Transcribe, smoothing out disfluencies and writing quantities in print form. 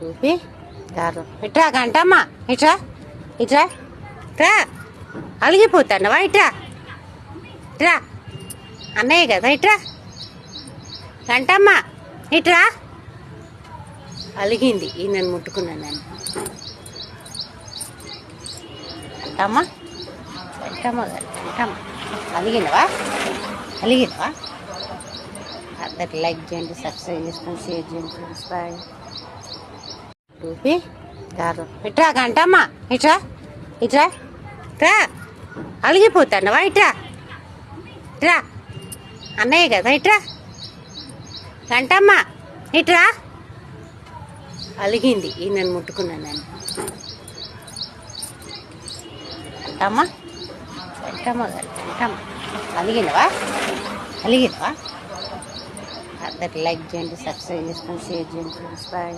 చూపి గారు ఇట్రా గంటమ్మా ఇట్రా ఇట్రా రా అలిగిపోతానవా ఇట్రా ఇట్రా అన్నయ్య కదా ఇట్రా గంటమ్మా ఇట్రా అలిగింది ఈ నన్ను ముట్టుకున్నాను నేను గంటమ్మా గంటమ్మ గంటమ్మ అలిగినవా అలిగినవా అందరికి లైక్ చేయండి సబ్స్క్రైబ్ చేసుకొని షేర్ చేయండి ఫ్రెండ్స్ బాయ్ చూపి గారు ఇట్రా గంటమ్మా ఇట్రా ఇట్రా రా అలిగిపోతానవా ఇట్రా ఇట్రా అన్నయ్య కదా ఇట్రా గంటమ్మా ఇట్రా అలిగింది ఈ నన్ను ముట్టుకున్నాను నేను గంటమ్మా గంటమ్మ గంటమ్మ అలిగినవా అలిగినవా అందరికి లైక్ చేయండి సబ్స్క్రైబ్ చేసుకొని షేర్ చేయండి ఫ్రెండ్స్ బాయ్